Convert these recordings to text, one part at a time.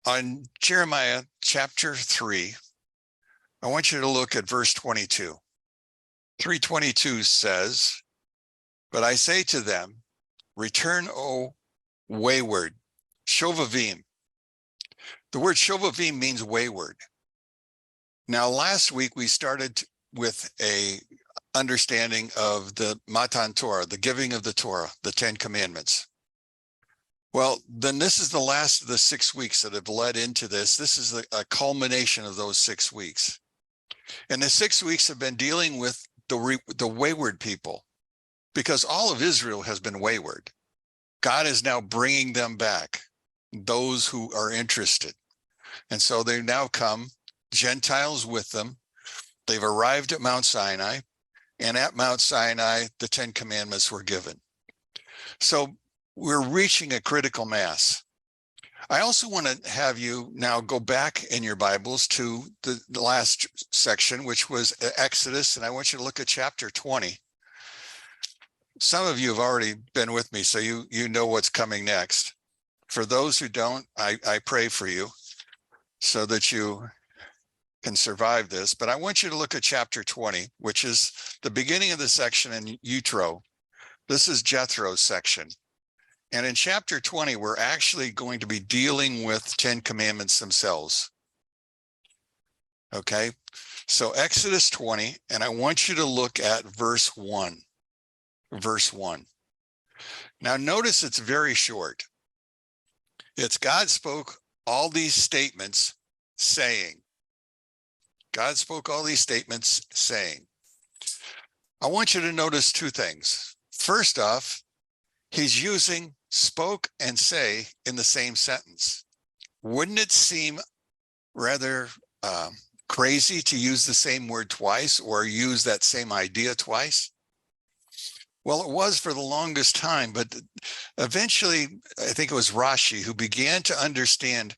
On Jeremiah chapter 3, I want you to look at verse 22. 3:22 says, "But I say to them, return, O wayward." Shovavim. The word shovavim means wayward. Now, last week we started with a understanding of the Matan Torah, the giving of the Torah, the 10 Commandments. Well, then this is the last of the 6 weeks that have led into this. This is a culmination of those 6 weeks. And the 6 weeks have been dealing with the wayward people, because all of Israel has been wayward. God is now bringing them back, those who are interested. And so they now come, Gentiles with them. They've arrived at Mount Sinai, and at Mount Sinai, the 10 Commandments were given. So we're reaching a critical mass. I also want to have you now go back in your Bibles to the last section, which was Exodus, and I want you to look at chapter 20. Some of you have already been with me, so you know what's coming next. For those who don't, I pray for you so that you can survive this. But I want you to look at chapter 20, which is the beginning of the section in Yitro. This is Jethro's section. And in chapter 20, we're actually going to be dealing with 10 Commandments themselves. Okay, so Exodus 20, and I want you to look at verse 1. Verse 1. Now notice it's very short. It's God spoke all these statements saying. God spoke all these statements saying. I want you to notice two things. First off, he's using spoke and say in the same sentence. Wouldn't it seem rather crazy to use the same word twice or use that same idea twice? Well, it was for the longest time, but eventually, I think it was Rashi who began to understand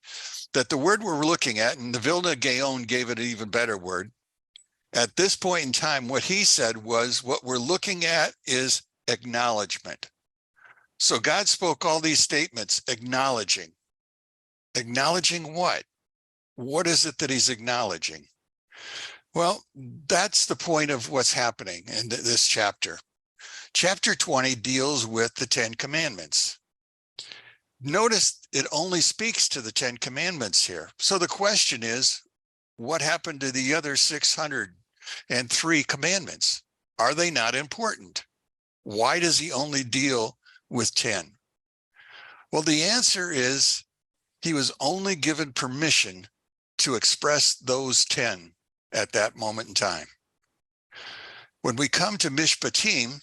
that the word we're looking at, and the Vilna Gaon gave it an even better word. At this point in time, what he said was, what we're looking at is acknowledgement. So God spoke all these statements acknowledging. Acknowledging what? What is it that he's acknowledging? Well, that's the point of what's happening in this chapter. Chapter 20 deals with the 10 Commandments. Notice it only speaks to the 10 Commandments here. So the question is, what happened to the other 603 commandments? Are they not important? Why does he only deal with 10? Well, the answer is he was only given permission to express those 10 at that moment in time. When we come to Mishpatim,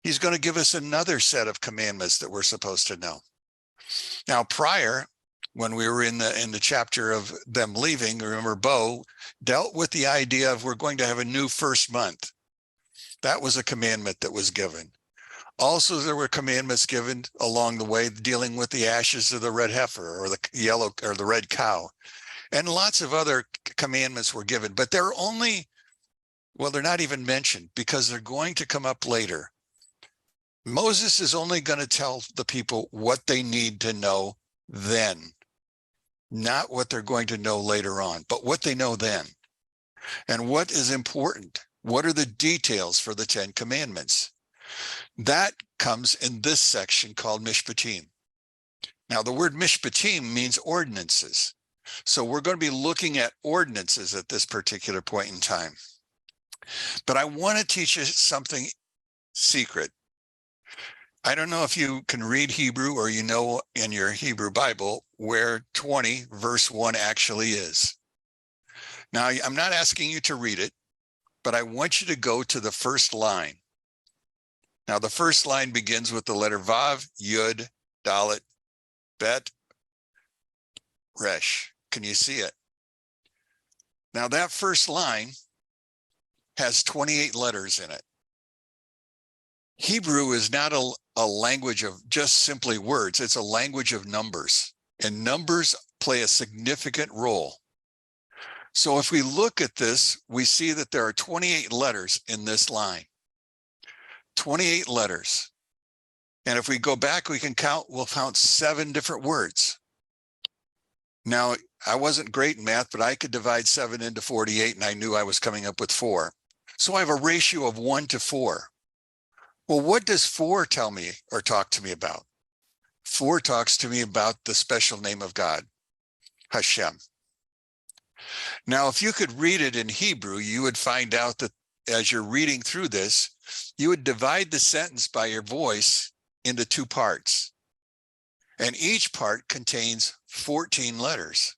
he's going to give us another set of commandments that we're supposed to know. Now, prior, when we were in the chapter of them leaving, remember, Bo dealt with the idea of we're going to have a new first month. That was a commandment that was given. Also, there were commandments given along the way dealing with the ashes of the red heifer or the yellow or the red cow. And lots of other commandments were given, but they're only, well, they're not even mentioned because they're going to come up later. Moses is only going to tell the people what they need to know then, not what they're going to know later on, but what they know then. And what is important? What are the details for the 10 Commandments? That comes in this section called Mishpatim. Now, the word Mishpatim means ordinances. So we're going to be looking at ordinances at this particular point in time. But I want to teach you something secret. I don't know if you can read Hebrew or you know in your Hebrew Bible where 20 verse 1 actually is. Now, I'm not asking you to read it, but I want you to go to the first line. Now, the first line begins with the letter Vav, Yud, Dalet, Bet, Resh. Can you see it? Now, that first line has 28 letters in it. Hebrew is not a language of just simply words. It's a language of numbers, and numbers play a significant role. So if we look at this, we see that there are 28 letters in this line. 28 letters. And if we go back, we can count, we'll count 7 different words. Now, I wasn't great in math, but I could divide 7 into 48, and I knew I was coming up with 4. So I have a ratio of 1 to 4. Well, what does 4 tell me or talk to me about? 4 talks to me about the special name of God, Hashem. Now, if you could read it in Hebrew, you would find out that as you're reading through this, you would divide the sentence by your voice into 2 parts. And each part contains 14 letters.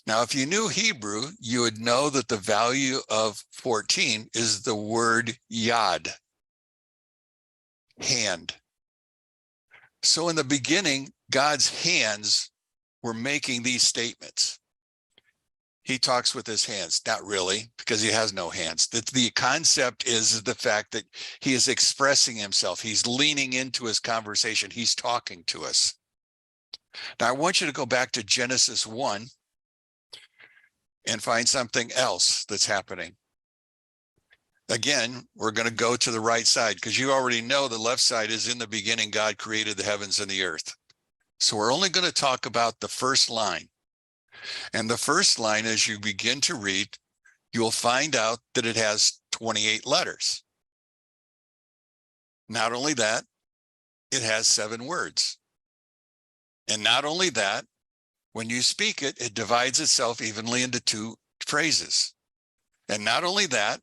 Now, if you knew Hebrew, you would know that the value of 14 is the word yad, hand. So in the beginning, God's hands were making these statements. He talks with his hands, not really, because he has no hands. The concept is the fact that he is expressing himself. He's leaning into his conversation. He's talking to us. Now, I want you to go back to Genesis 1 and find something else that's happening. Again, we're going to go to the right side because you already know the left side is in the beginning, God created the heavens and the earth. So we're only going to talk about the first line. And the first line, as you begin to read, you'll find out that it has 28 letters. Not only that, it has 7 words. And not only that, when you speak it, it divides itself evenly into 2 phrases. And not only that,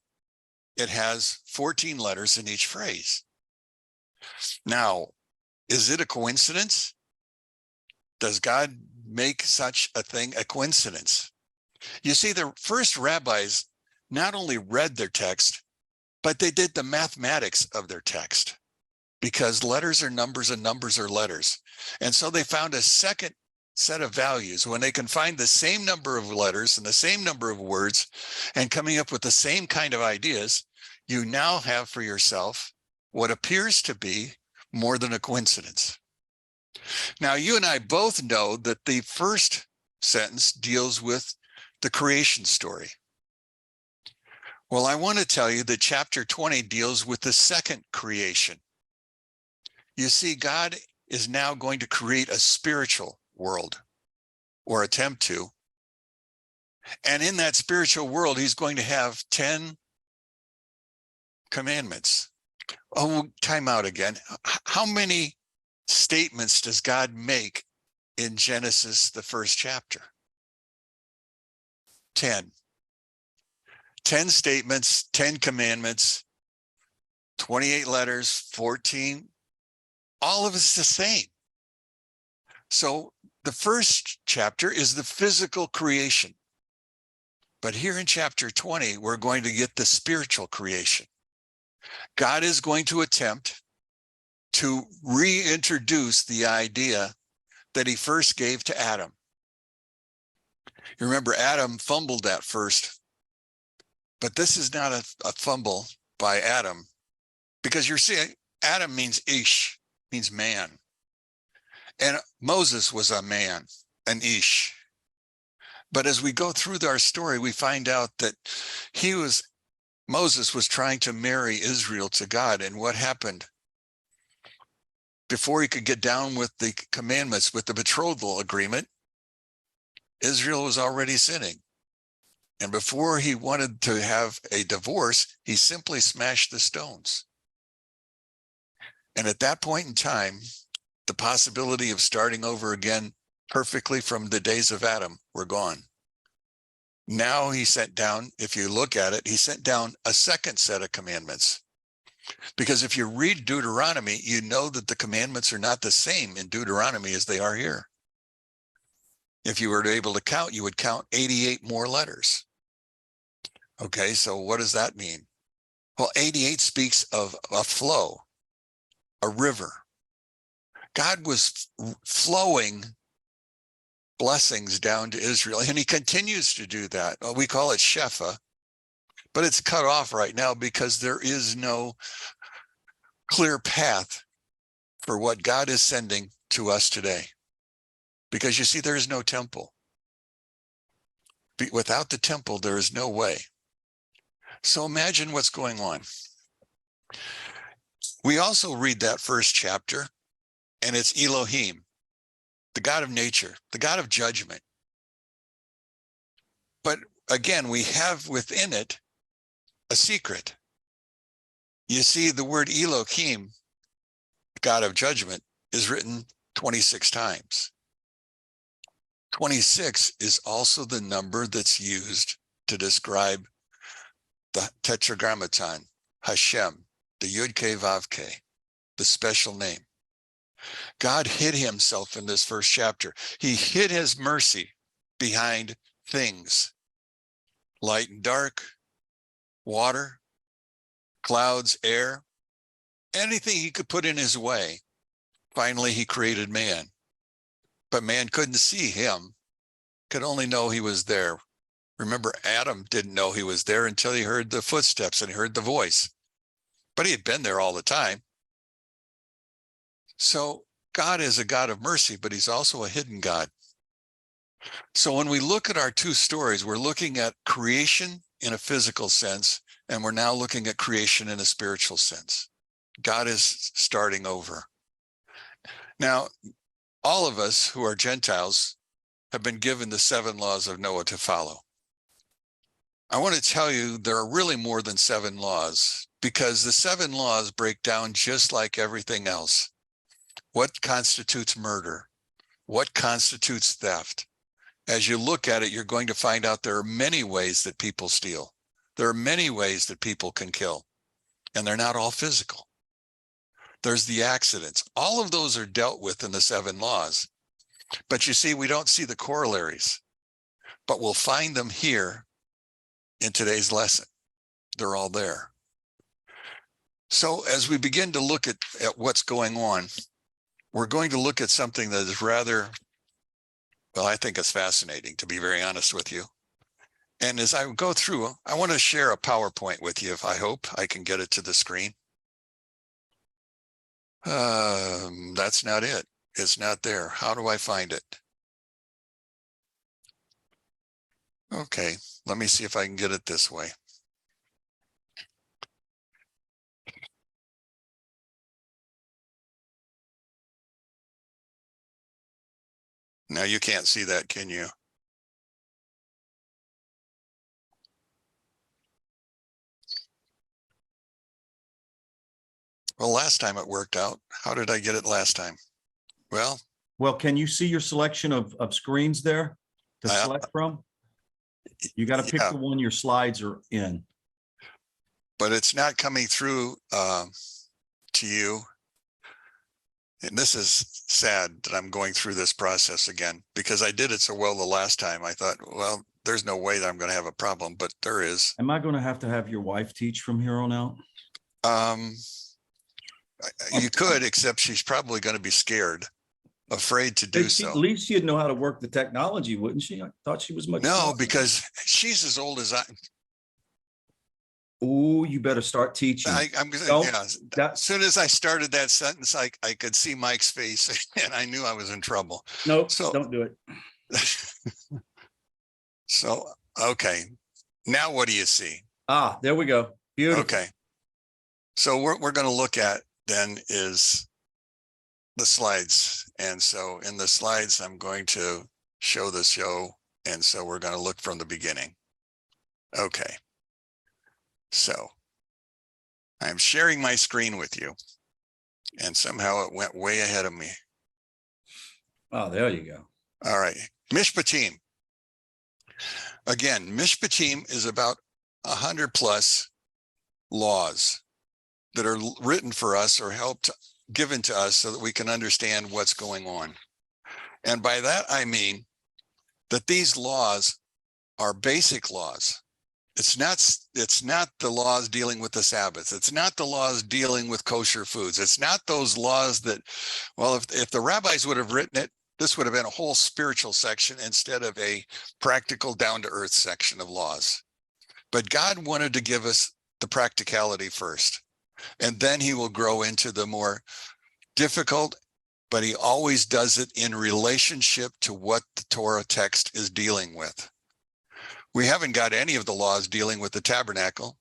it has 14 letters in each phrase. Now, is it a coincidence? Does God make such a thing a coincidence? You see, the first rabbis not only read their text, but they did the mathematics of their text, because letters are numbers and numbers are letters. And so they found a second set of values when they can find the same number of letters and the same number of words and coming up with the same kind of ideas. You now have for yourself what appears to be more than a coincidence. Now, you and I both know that the first sentence deals with the creation story. Well, I want to tell you that chapter 20 deals with the second creation. You see, God is now going to create a spiritual world, or attempt to. And in that spiritual world, he's going to have 10 commandments. Oh, time out again. How many statements does God make in Genesis, the first chapter? 10. 10 statements, 10 commandments, 28 letters, 14. All of it's the same. So the first chapter is the physical creation. But here in chapter 20, we're going to get the spiritual creation. God is going to attempt to reintroduce the idea that he first gave to Adam. You remember, Adam fumbled at first, but this is not a fumble by Adam, because you're seeing Adam means ish, means man. And Moses was a man, an ish. But as we go through our story, we find out that Moses was trying to marry Israel to God. And what happened? Before he could get down with the commandments, with the betrothal agreement, Israel was already sinning. And before he wanted to have a divorce, he simply smashed the stones. And at that point in time, the possibility of starting over again perfectly from the days of Adam were gone. Now he sent down, if you look at it, he sent down a second set of commandments. Because if you read Deuteronomy, you know that the commandments are not the same in Deuteronomy as they are here. If you were able to count, you would count 88 more letters. Okay, so what does that mean? Well, 88 speaks of a flow, a river. God was flowing blessings down to Israel, and he continues to do that. We call it Shefa, but it's cut off right now because there is no clear path for what God is sending to us today. Because you see, there is no temple. Without the temple, there is no way. So imagine what's going on. We also read that first chapter, and it's Elohim. the God of nature, the God of judgment. But again, we have within it a secret. You see, the word Elohim, God of judgment, is written 26 times. 26 is also the number that's used to describe the Tetragrammaton, Hashem, the Yud-Keh Vav-Keh, the special name. God hid himself in this first chapter. He hid his mercy behind things, light and dark, water, clouds, air, anything he could put in his way. Finally, he created man. But man couldn't see him, could only know he was there. Remember, Adam didn't know he was there until he heard the footsteps and he heard the voice. But he had been there all the time. So God is a God of mercy, but he's also a hidden God. So when we look at our two stories, we're looking at creation in a physical sense, and we're now looking at creation in a spiritual sense. God is starting over. Now, all of us who are Gentiles have been given the 7 laws of Noah to follow. I want to tell you there are really more than 7 laws, because the 7 laws break down just like everything else. What constitutes murder? What constitutes theft? As you look at it, you're going to find out there are many ways that people steal. There are many ways that people can kill, and they're not all physical. There's the accidents. All of those are dealt with in the 7 laws. But you see, we don't see the corollaries, but we'll find them here in today's lesson. They're all there. So as we begin to look at what's going on, we're going to look at something that is rather, well, I think it's fascinating, to be very honest with you. And as I go through, I want to share a PowerPoint with you, if I hope I can get it to the screen. That's not it. It's not there. How do I find it? Okay, let me see if I can get it this way. Now you can't see that, can you? Well, last time it worked out. How did I get it last time? Well, can you see your selection of screens there to select from? You got to pick the one your slides are in. But it's not coming through to you. And this is sad that I'm going through this process again, because I did it so well the last time. I thought, well, there's no way that I'm going to have a problem, but there is. Am I going to have your wife teach from here on out? You could, except she's probably going to be scared, afraid to do so. At least she'd know how to work the technology, wouldn't she? I thought she was much. No, because she's as old as I. Oh, you better start teaching. I'm gonna, yeah. As soon as I started that sentence, I could see Mike's face, and I knew I was in trouble. No, so don't do it. So, okay. Now what do you see? Ah, there we go. Beautiful. Okay. So what we're going to look at then is the slides. And so in the slides, I'm going to show the show. And so we're going to look from the beginning. Okay. So I'm sharing my screen with you. And somehow it went way ahead of me. Oh, there you go. All right. Mishpatim. Again, Mishpatim is about 100 plus laws that are written for us or given to us so that we can understand what's going on. And by that, I mean that these laws are basic laws. It's not the laws dealing with the Sabbath. It's not the laws dealing with kosher foods. It's not those laws that, well, if the rabbis would have written it, this would have been a whole spiritual section instead of a practical down-to-earth section of laws. But God wanted to give us the practicality first, and then he will grow into the more difficult, but he always does it in relationship to what the Torah text is dealing with. We haven't got any of the laws dealing with the tabernacle.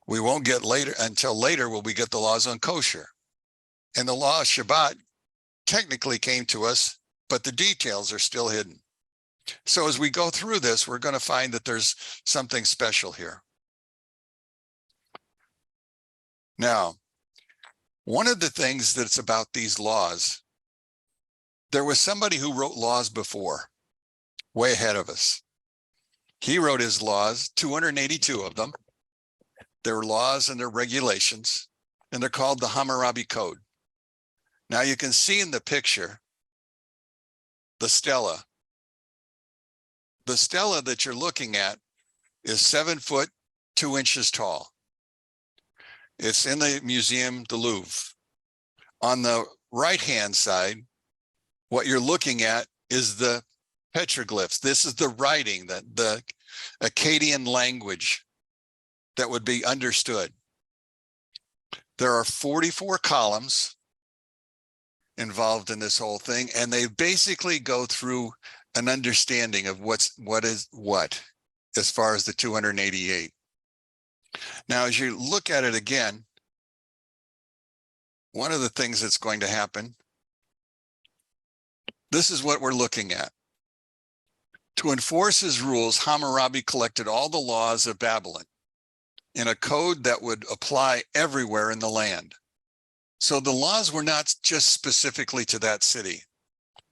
We won't get until later will we get the laws on kosher. And the law of Shabbat technically came to us but the details are still hidden. So as we go through this, we're going to find that there's something special here. Now, one of the things that's about these laws, there was somebody who wrote laws before, way ahead of us. He wrote his laws, 282 of them. There were laws and their regulations, and they're called the Hammurabi Code. Now you can see in the picture, the stela. The stela that you're looking at is 7 foot, 2 inches tall. It's in the Museum du Louvre. On the right-hand side, what you're looking at is the petroglyphs. This is the writing, the Akkadian language that would be understood. There are 44 columns involved in this whole thing, and they basically go through an understanding of what is what as far as the 288. Now, as you look at it again, one of the things that's going to happen, this is what we're looking at. To enforce his rules, Hammurabi collected all the laws of Babylon in a code that would apply everywhere in the land. So the laws were not just specifically to that city.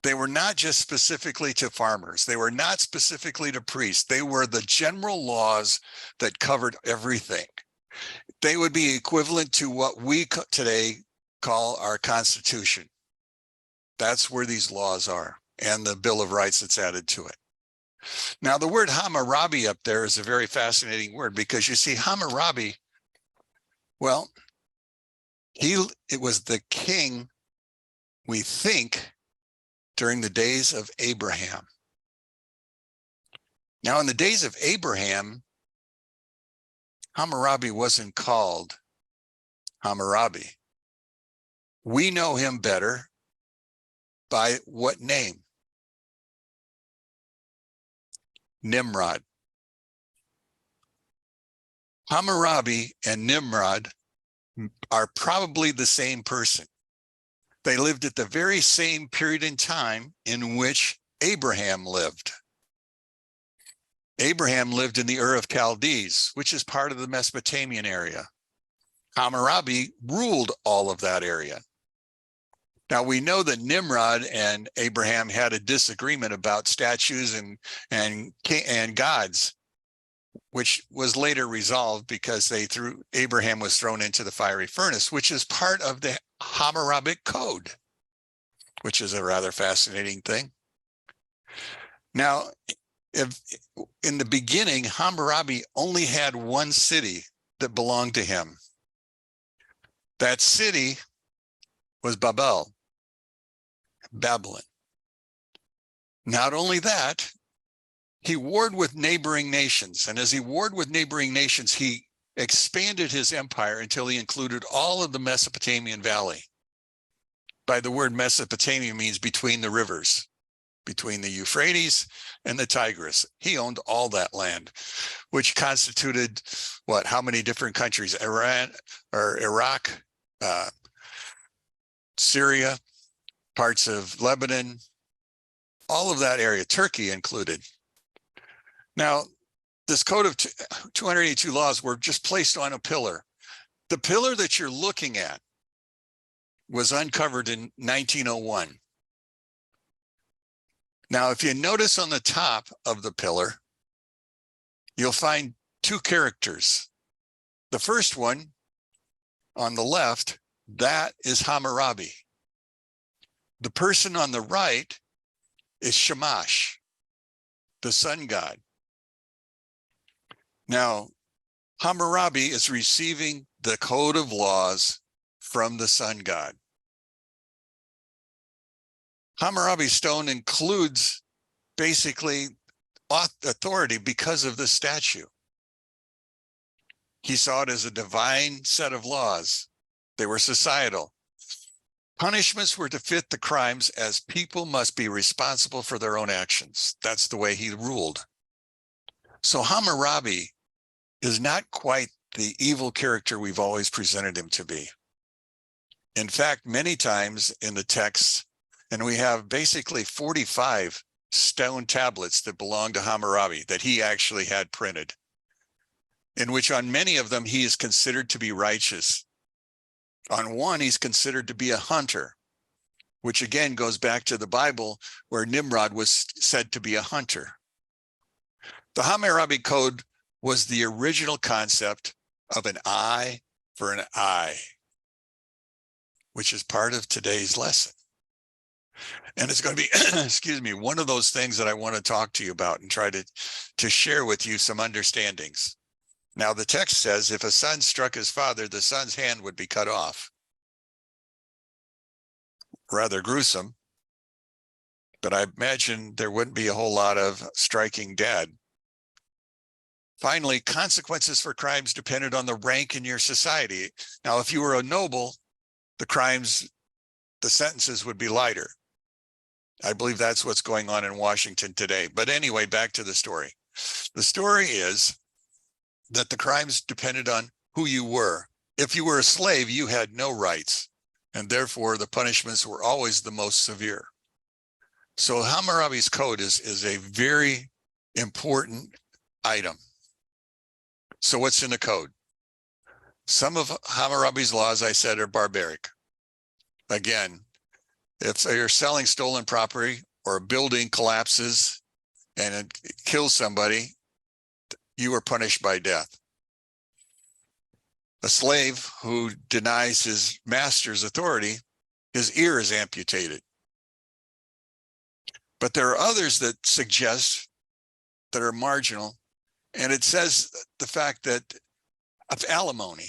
They were not just specifically to farmers. They were not specifically to priests. They were the general laws that covered everything. They would be equivalent to what we today call our Constitution. That's where these laws are, and the Bill of Rights that's added to it. Now, the word Hammurabi up there is a very fascinating word, because you see Hammurabi, well, it was the king, we think, during the days of Abraham. Now, in the days of Abraham, Hammurabi wasn't called Hammurabi. We know him better by what name? Nimrod. Hammurabi and Nimrod are probably the same person. They lived at the very same period in time in which Abraham lived. Abraham lived in the Ur of Chaldees, which is part of the Mesopotamian area. Hammurabi ruled all of that area. Now, we know that Nimrod and Abraham had a disagreement about statues and gods, which was later resolved because Abraham was thrown into the fiery furnace, which is part of the Hammurabic Code, which is a rather fascinating thing. Now, in the beginning, Hammurabi only had one city that belonged to him. That city was Babylon. Not only that, he warred with neighboring nations. And as he warred with neighboring nations, he expanded his empire until he included all of the Mesopotamian Valley. By the word Mesopotamia means between the rivers, between the Euphrates and the Tigris. He owned all that land, which constituted what? How many different countries? Iran or Iraq, Syria, parts of Lebanon, all of that area, Turkey included. Now, this code of 282 laws were just placed on a pillar. The pillar that you're looking at was uncovered in 1901. Now, if you notice on the top of the pillar, you'll find two characters. The first one on the left, that is Hammurabi. The person on the right is Shamash, the sun god. Now, Hammurabi is receiving the code of laws from the sun god. Hammurabi stone includes basically authority because of the statue. He saw it as a divine set of laws. They were societal. Punishments were to fit the crimes, as people must be responsible for their own actions. That's the way he ruled. So Hammurabi is not quite the evil character we've always presented him to be. In fact, many times in the texts, And we have basically 45 stone tablets that belong to Hammurabi that he actually had printed, in which on many of them he is considered to be righteous. On one, he's considered to be a hunter, which again goes back to the Bible where Nimrod was said to be a hunter. The Hammurabi Code was the original concept of an eye for an eye, which is part of today's lesson. And it's going to be, excuse me, one of those things that I want to talk to you about and try to share with you some understandings. Now, the text says, if a son struck his father, the son's hand would be cut off. Rather gruesome, but I imagine there wouldn't be a whole lot of striking dad. Finally, consequences for crimes depended on the rank in your society. Now, if you were a noble, the sentences would be lighter. I believe that's what's going on in Washington today. But anyway, back to the story. The story is that the crimes depended on who you were. If you were a slave, you had no rights, and therefore the punishments were always the most severe. So Hammurabi's code is a very important item. So what's in the code? Some of Hammurabi's laws, I said, are barbaric. Again, if you're selling stolen property or a building collapses and it kills somebody, you are punished by death. A slave who denies his master's authority, his ear is amputated. But there are others that suggest that are marginal, and it says the fact that of alimony.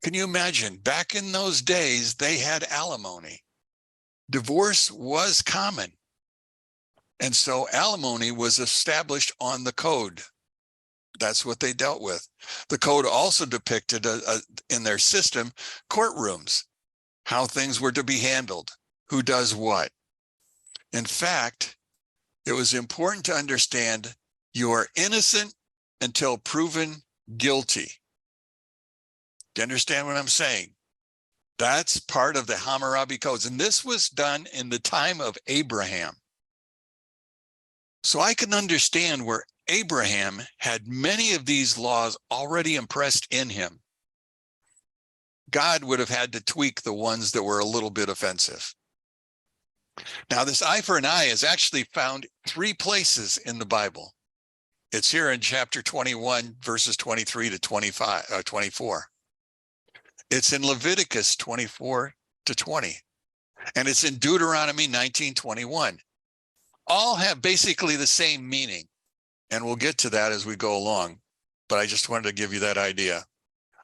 Can you imagine? Back in those days, they had alimony. Divorce was common. And so alimony was established on the code. That's what they dealt with. The code also depicted in their system courtrooms, how things were to be handled, who does what. In fact, it was important to understand you are innocent until proven guilty. Do you understand what I'm saying? That's part of the Hammurabi codes. And this was done in the time of Abraham. So I can understand where Abraham had many of these laws already impressed in him. God would have had to tweak the ones that were a little bit offensive. Now, this eye for an eye is actually found 3 places in the Bible. It's here in chapter 21, verses 23 to 24. It's in Leviticus 24 to 20. And it's in Deuteronomy 19:21. All have basically the same meaning. And we'll get to that as we go along. But I just wanted to give you that idea.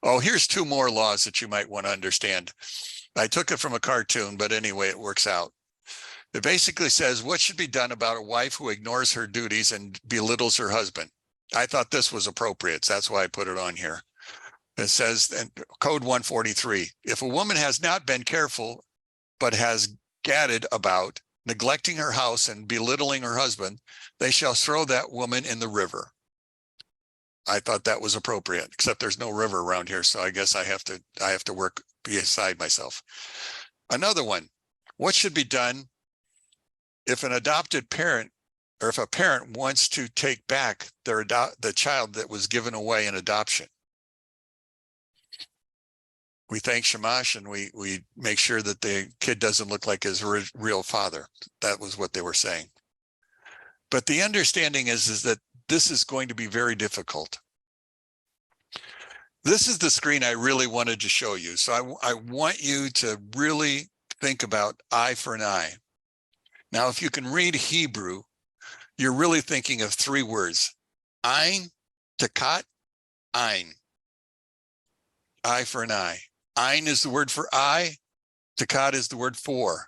Oh, here's 2 more laws that you might want to understand. I took it from a cartoon, but anyway, it works out. It basically says what should be done about a wife who ignores her duties and belittles her husband. I thought this was appropriate. So that's why I put it on here. It says in Code 143, if a woman has not been careful, but has gadded about, neglecting her house and belittling her husband, they shall throw that woman in the river. I thought that was appropriate, except there's no river around here. So I guess I have to work beside myself. Another one, what should be done if an adopted parent, or if a parent wants to take back the child that was given away in adoption? We thank Shamash and we make sure that the kid doesn't look like his real father. That was what they were saying. But the understanding is that this is going to be very difficult. This is the screen I really wanted to show you. So I want you to really think about eye for an eye. Now, if you can read Hebrew, you're really thinking of 3 words: ein, takat, ein. Eye for an eye. Ein is the word for eye. Takat is the word for.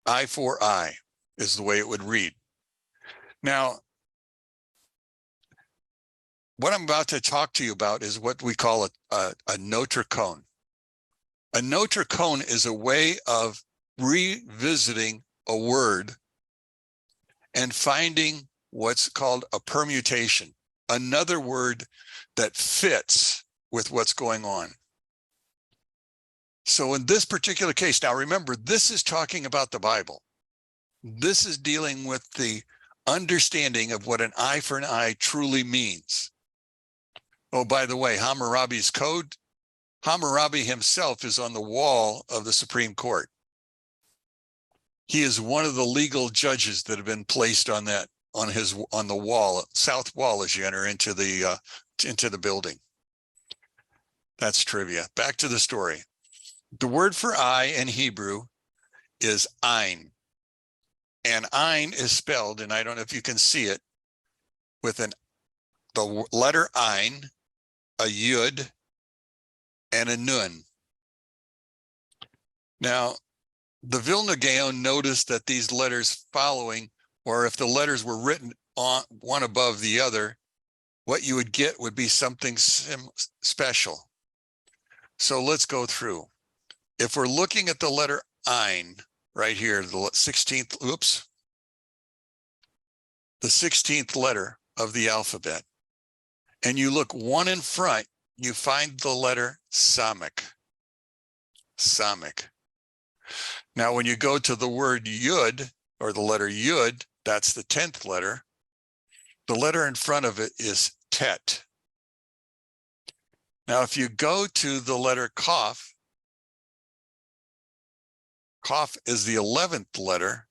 Eye for eye is the way it would read. Now, what I'm about to talk to you about is what we call a notricone. A notricone is a way of revisiting a word and finding what's called a permutation, another word that fits with what's going on. So in this particular case, now remember, this is talking about the Bible. This is dealing with the understanding of what an eye for an eye truly means. Oh, by the way, Hammurabi's code, Hammurabi himself is on the wall of the Supreme Court. He is one of the legal judges that have been placed on that, on the wall, south wall, as you enter into the building. That's trivia. Back to the story. The word for eye in Hebrew is ein. And ein is spelled, and I don't know if you can see it, with the letter ein, a yud, and a nun. Now, the Vilna Gaon noticed that these letters following, or if the letters were written on one above the other, what you would get would be something special. So let's go through. If we're looking at the letter ein right here, the 16th letter of the alphabet, and you look one in front, you find the letter Samek. Samek. Now, when you go to the word Yud, or the letter Yud, that's the 10th letter. The letter in front of it is Tet. Now, if you go to the letter Kaf, Kaf is the 11th letter.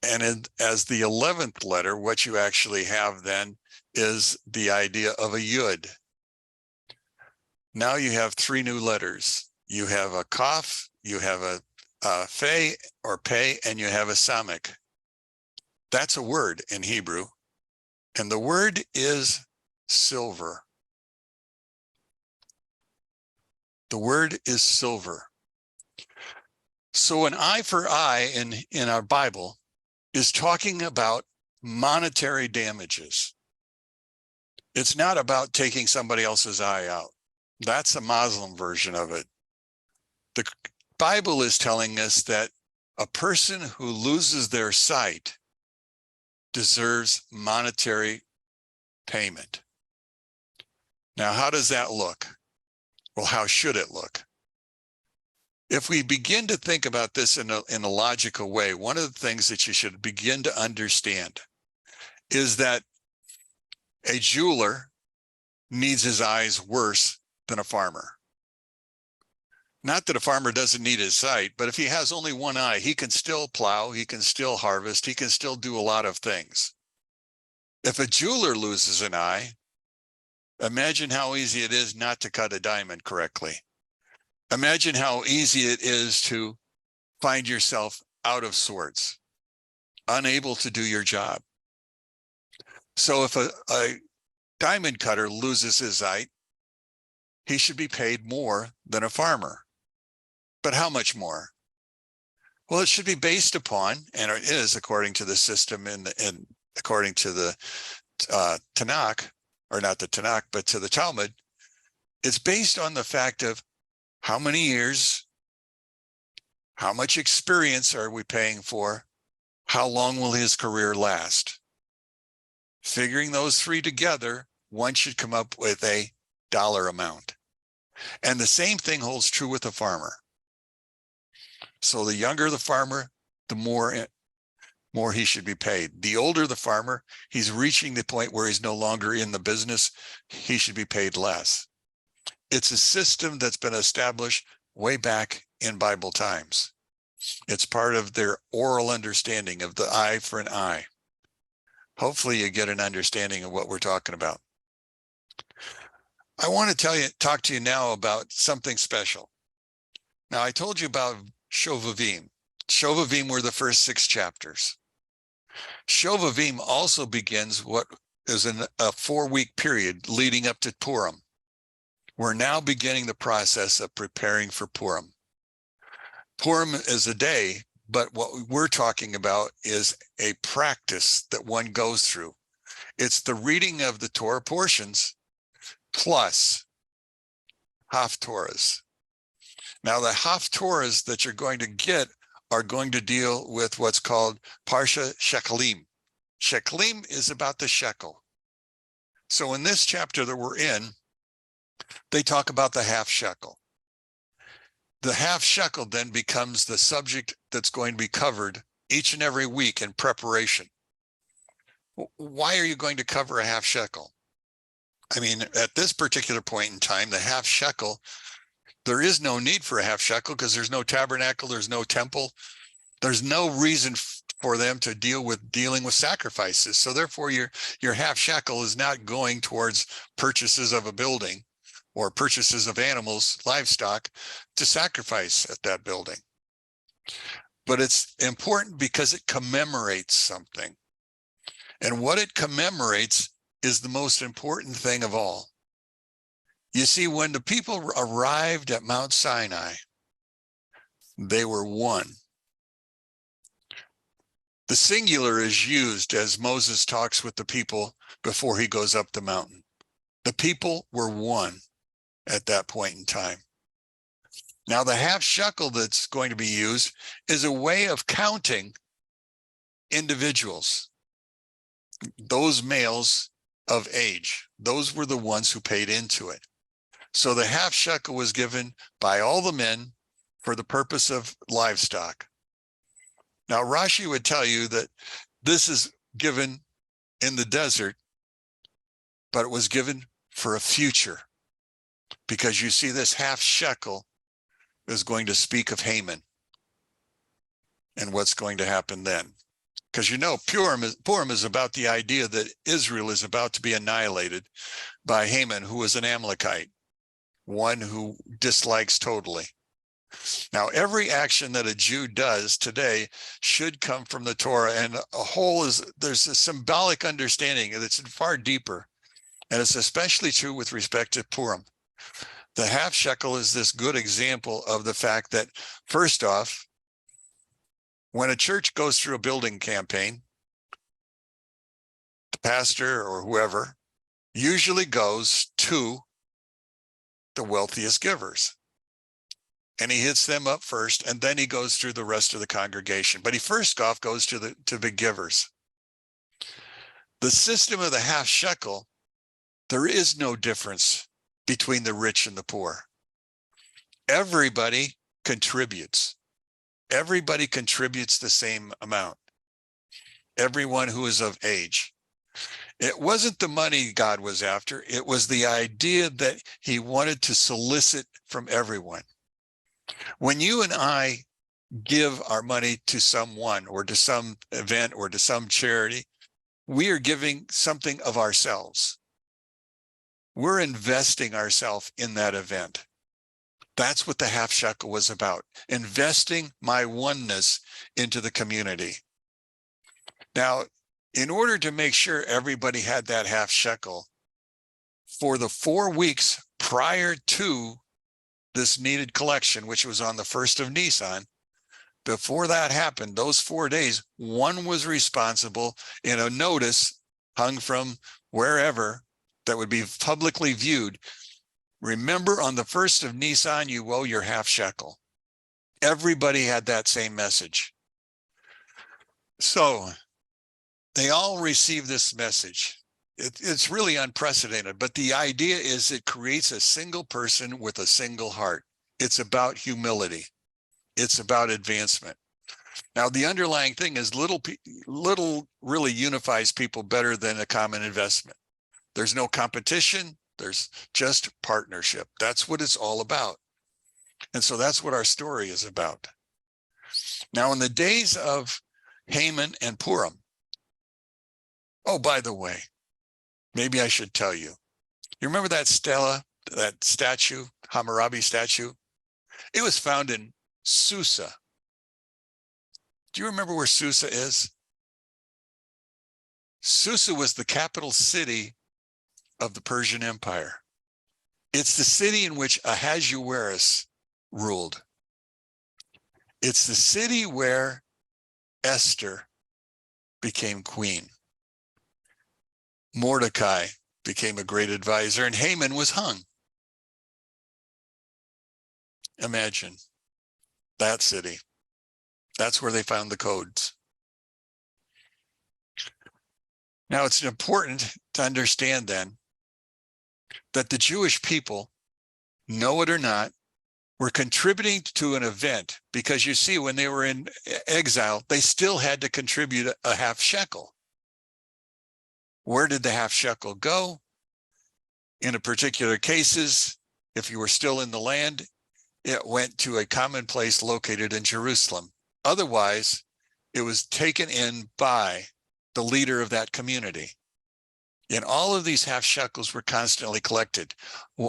And as the 11th letter, what you actually have then is the idea of a Yud. Now you have three new letters. You have a Kaf, you have a Fe or Pe, and you have a Samek. That's a word in Hebrew. And the word is silver. The word is silver. So an eye for eye in our Bible is talking about monetary damages. It's not about taking somebody else's eye out. That's a Muslim version of it. The Bible is telling us that a person who loses their sight deserves monetary payment. Now, how does that look? Well, how should it look? If we begin to think about this in a logical way, one of the things that you should begin to understand is that a jeweler needs his eyes worse than a farmer. Not that a farmer doesn't need his sight, but if he has only one eye, he can still plow, he can still harvest, he can still do a lot of things. If a jeweler loses an eye, imagine how easy it is not to cut a diamond correctly. Imagine how easy it is to find yourself out of sorts, unable to do your job. So if a diamond cutter loses his sight, he should be paid more than a farmer. But how much more? Well, it should be based upon, and it is according to the system according to the Tanakh, or not the Tanakh, but to the Talmud, it's based on the fact of how many years, how much experience are we paying for, how long will his career last? Figuring those three together, one should come up with a dollar amount. And the same thing holds true with a farmer. So the younger the farmer, the more he should be paid. The older the farmer, he's reaching the point where he's no longer in the business, he should be paid less. It's a system that's been established way back in Bible times. It's part of their oral understanding of the eye for an eye. Hopefully you get an understanding of what we're talking about. I want to talk to you now about something special. Now, I told you about Shovavim. Shovavim were the first 6 chapters. Shovavim also begins what is a 4-week period leading up to Purim. We're now beginning the process of preparing for Purim. Purim is a day, but what we're talking about is a practice that one goes through. It's the reading of the Torah portions plus Haftorahs. Now, the Haftorahs that you're going to get are going to deal with what's called Parsha Shekalim. Shekalim is about the shekel. So in this chapter that we're in, they talk about the half shekel. The half shekel then becomes the subject that's going to be covered each and every week in preparation. Why are you going to cover a half shekel? I mean, at this particular point in time, the half shekel, there is no need for a half shekel because there's no tabernacle, there's no temple, there's no reason for them to dealing with sacrifices. So therefore, your half shekel is not going towards purchases of a building or purchases of animals, livestock, to sacrifice at that building. But it's important because it commemorates something. And what it commemorates is the most important thing of all. You see, when the people arrived at Mount Sinai, they were one. The singular is used as Moses talks with the people before he goes up the mountain. The people were one at that point in time. Now, the half shekel that's going to be used is a way of counting individuals, those males of age. Those were the ones who paid into it. So the half shekel was given by all the men for the purpose of livestock. Now, Rashi would tell you that this is given in the desert, but it was given for a future, because you see this half shekel is going to speak of Haman and what's going to happen then. Because you know, Purim is about the idea that Israel is about to be annihilated by Haman, who is an Amalekite, one who dislikes totally. Now, every action that a Jew does today should come from the Torah, and there's a symbolic understanding that's far deeper, and it's especially true with respect to Purim. The half shekel is this good example of the fact that, first off, when a church goes through a building campaign, the pastor or whoever usually goes to the wealthiest givers. And he hits them up first, and then he goes through the rest of the congregation. But he first off goes to the givers. The system of the half shekel, there is no difference between the rich and the poor. Everybody contributes. Everybody contributes the same amount. Everyone who is of age. It wasn't the money God was after. It was the idea that he wanted to solicit from everyone. When you and I give our money to someone or to some event or to some charity, we are giving something of ourselves. We're investing ourselves in that event. That's what the half shekel was about, investing my oneness into the community. Now, in order to make sure everybody had that half shekel, for the 4 weeks prior to this needed collection, which was on the 1st of Nisan, before that happened, those 4 days, one was responsible in a notice hung from wherever that would be publicly viewed. Remember, on the 1st of Nisan, you owe your half shekel. Everybody had that same message. So they all received this message. It's really unprecedented, but the idea is it creates a single person with a single heart. It's about humility. It's about advancement. Now, the underlying thing is little really unifies people better than a common investment. There's no competition. There's just partnership. That's what it's all about. And so that's what our story is about. Now, in the days of Haman and Purim, oh, by the way, maybe I should tell you. You remember that stela, that statue, Hammurabi statue? It was found in Susa. Do you remember where Susa is? Susa was the capital city of the Persian Empire. It's the city in which Ahasuerus ruled. It's the city where Esther became queen. Mordecai became a great advisor, and Haman was hung. Imagine that city. That's where they found the codes. Now, it's important to understand then that the Jewish people, know it or not, were contributing to an event, because you see, when they were in exile, they still had to contribute a half shekel. Where did the half shekel go? In a particular cases, if you were still in the land, it went to a common place located in Jerusalem. Otherwise, it was taken in by the leader of that community. And all of these half shekels were constantly collected.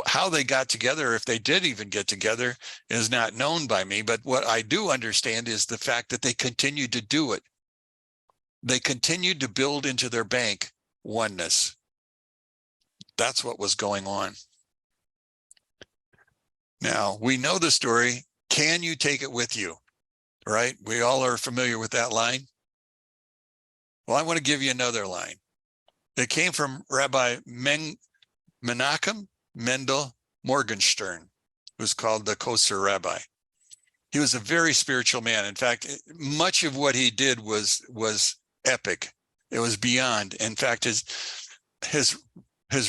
How they got together, if they did even get together, is not known by me. But what I do understand is the fact that they continued to do it. They continued to build into their bank oneness. That's what was going on. Now, we know the story. Can you take it with you? Right? We all are familiar with that line. Well, I want to give you another line. It came from Rabbi Menachem Mendel Morgenstern, who's called the Kosher Rabbi. He was a very spiritual man. In fact, much of what he did was epic. It was beyond. In fact, his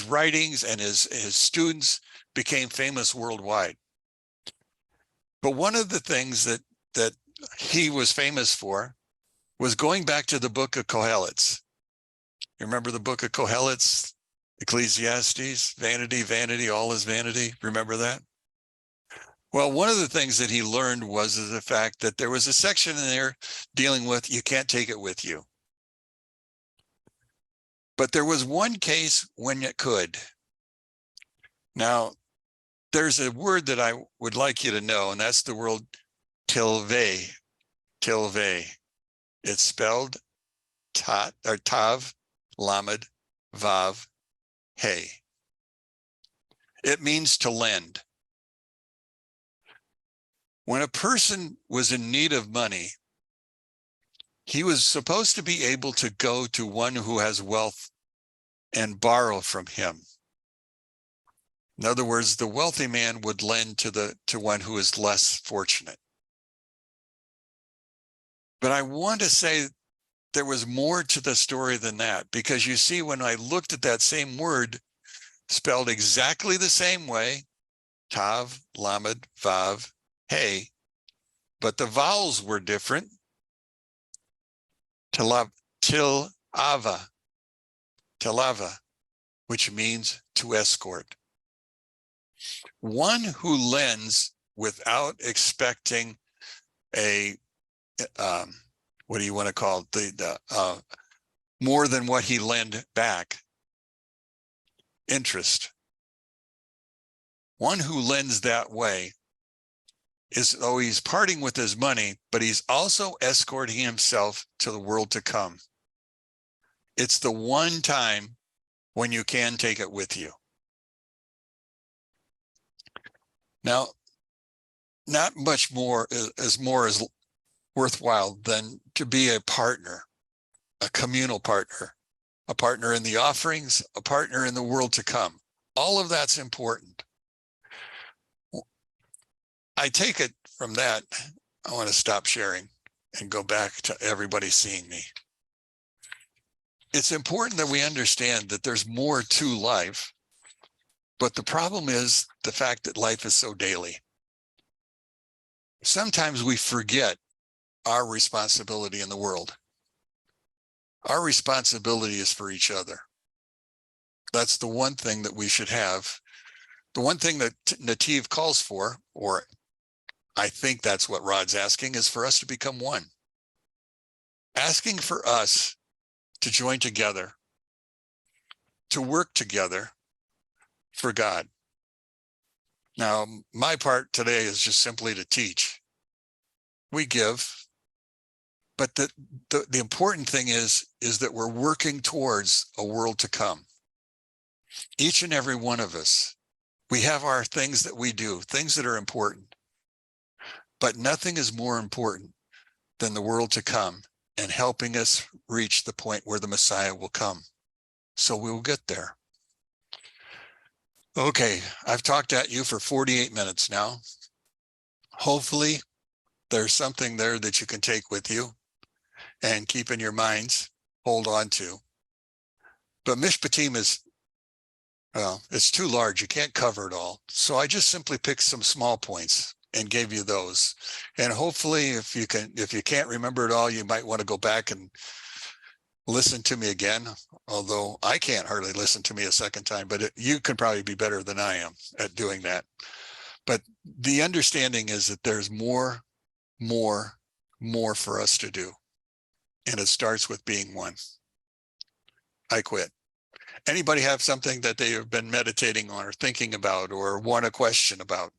writings and his students became famous worldwide. But one of the things that he was famous for was going back to the book of Kohelets. You remember the book of Kohelets, Ecclesiastes, vanity, vanity, all is vanity. Remember that? Well, one of the things that he learned was the fact that there was a section in there dealing with you can't take it with you. But there was one case when it could. Now, there's a word that I would like you to know, and that's the word tilveh. Tilveh. It's spelled tav, lamed, vav, hey. It means to lend. When a person was in need of money, he was supposed to be able to go to one who has wealth and borrow from him. In other words, the wealthy man would lend to one who is less fortunate. But I want to say there was more to the story than that, because you see, when I looked at that same word spelled exactly the same way, tav, lamed, vav, hey, but the vowels were different. Tilava, which means to escort. One who lends without expecting a, what do you want to call it? More than what he lent back, interest. One who lends that way is, though he's parting with his money, but he's also escorting himself to the world to come. It's the one time when you can take it with you. Now, not much more is worthwhile than to be a partner, a communal partner, a partner in the offerings, a partner in the world to come. All of that's important. I take it from that, I want to stop sharing and go back to everybody seeing me. It's important that we understand that there's more to life, but the problem is the fact that life is so daily. Sometimes we forget our responsibility in the world. Our responsibility is for each other. That's the one thing that we should have. The one thing that Nativ calls for, or I think that's what Rod's asking, is for us to become one. Asking for us to join together, to work together for God. Now, my part today is just simply to teach. We give, but the important thing is that we're working towards a world to come. Each and every one of us, we have our things that we do, things that are important. But nothing is more important than the world to come and helping us reach the point where the Messiah will come. So we will get there. Okay, I've talked at you for 48 minutes now. Hopefully, there's something there that you can take with you and keep in your minds, hold on to. But Mishpatim is, well, it's too large. You can't cover it all. So I just simply picked some small points. and gave you those. And hopefully if you can't remember it all, you might want to go back and listen to me again. Although I can't hardly listen to me a second time, but you can probably be better than I am at doing that. But the understanding is that there's more for us to do. And it starts with being one. I quit. Anybody have something that they have been meditating on or thinking about or want a question about?